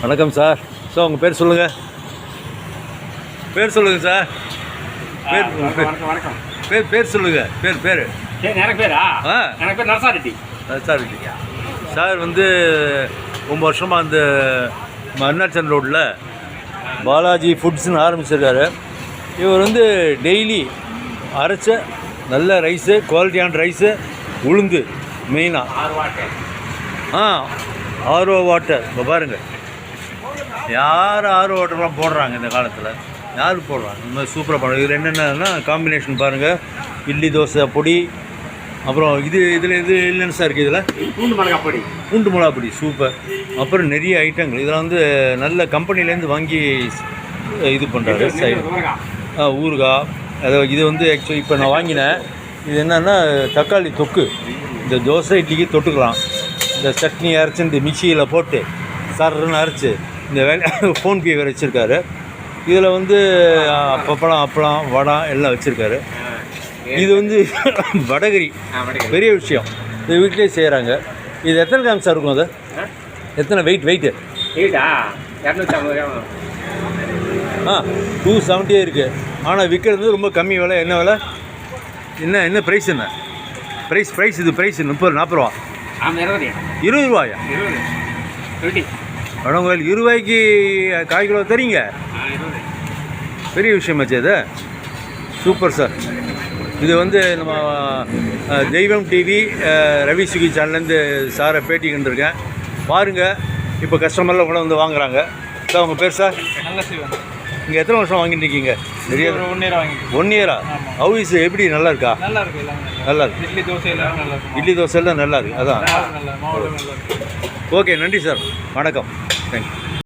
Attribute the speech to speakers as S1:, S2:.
S1: வணக்கம் sir. Sir உங்கள் பேர் சொல்லுங்கள். பேர் சொல்லுங்கள் சார். பேர்
S2: வணக்கம்.
S1: பேர் சொல்லுங்கள். பேர்
S2: எனக்கு பேரா? எனக்கு பேர் நரசாரெட்டி.
S1: நரசாரெட்டி சார் வந்து ரொம்ப வருஷமாக அந்த அருணாச்சல் ரோட்டில் பாலாஜி ஃபுட்ஸ்னு ஆரம்பிச்சிருக்காரு. இவர் வந்து டெய்லி அரைச்ச நல்ல ரைஸு, குவாலிட்டியான ரைஸு, உளுந்து மெயினாக ஆர்ஓ வாட்டர். இப்போ பாருங்கள், யார் ஆர்ஓ வாட்டர்லாம் போடுறாங்க இந்த காலத்தில்? யார் போடுறாங்க? இந்த மாதிரி சூப்பராக பண்ணுறாங்க. இதில் என்னென்னா காம்பினேஷன் பாருங்கள். இட்லி தோசை பொடி, அப்புறம் இதில் இல்லைன்னு சார் இருக்குது. இதில் பூண்டு மிளகா பொடி சூப்பர். அப்புறம் நிறைய ஐட்டங்கள் இதில் வந்து நல்ல கம்பெனிலேருந்து வாங்கி இது பண்ணுறாரு. சைடு ஊறுகாய். இது வந்து ஆக்சுவலி இப்போ நான் வாங்கினேன். இது என்னென்னா தக்காளி தொக்கு. இந்த தோசை இட்லிக்கு தொட்டுக்கலாம். இந்த சட்னி அரைச்சி இந்த மிக்சியில் போட்டு சர்ன்னு அரைச்சி இந்த வேலை ஃபோன்பே வேறு வச்சுருக்காரு. இதில் வந்து அப்பளம் வடை எல்லாம் வச்சுருக்காரு. இது வந்து வடகரி, பெரிய விஷயம். இது வீட்டிலே செய்கிறாங்க. இது எத்தனை கிராம் சார் இருக்கும்? அது எத்தனை வெயிட்டு? 270 இருக்குது. ஆனால் விற்கிறது ரொம்ப கம்மி விலை. என்ன விலை? என்ன ப்ரைஸ்? என்ன ப்ரைஸ்? இது ப்ரைஸ் 30-40 ரூபா. 20 ரூபாயா? வடங்கோயில் 20 ரூபாய்க்கு 1/4 கிலோ தரீங்க. பெரிய விஷயமாச்சு அது. Super sir. இது வந்து நம்ம தெய்வம் டிவி ரவி சுகி சேனல்லேருந்து சாரை பேட்டி கண்டிருக்கேன். பாருங்கள், இப்போ கஸ்டமர்லாம் கூட வந்து வாங்குகிறாங்க. சார் உங்கள் பேர் சார்?
S2: நல்ல சிவன்.
S1: இங்கே எத்தனை வருஷம் வாங்கிட்டு இருக்கீங்க? நிறைய
S2: 1 இயர் வாங்கி.
S1: 1 இயரா? ஹவுஸ் எப்படி நல்லா இருக்கா?
S2: நல்லா இருக்கு.
S1: நல்லா இருக்கு.
S2: இட்லி தோசை எல்லாம் நல்லா இருக்கு.
S1: இட்லி தோசை எல்லாம் நல்லா இருக்குது. அதான்.
S2: நல்லா இருக்கு.
S1: ஓகே, நன்றி சார். வணக்கம். தேங்க்யூ.